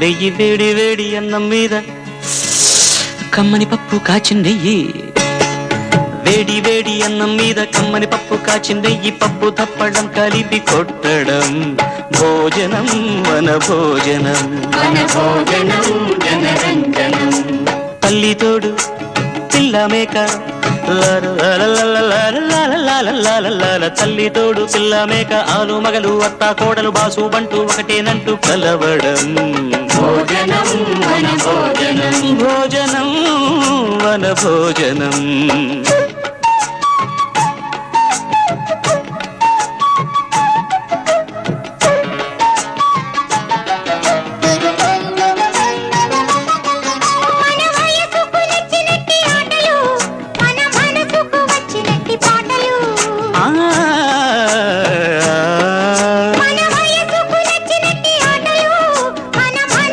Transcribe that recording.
నెయ్యి వేడి వేడి అన్నం మీద కమ్మని పప్పు కాచిన నెయ్యి, వేడి వేడి అన్నం మీద కమ్మని పప్పు కాచిన నెయ్యి, పప్పు తప్పడం కలిపి కొట్టడం భోజనం మన భోజనం. తల్లి తోడు పిల్ల మేక తల్లి తోడు పిల్ల మేక ఆలు మగలు అత్త కోడలు బాసు బంటూ ఒకటేనంటూ కలవడం భోజనం మన భోజనం.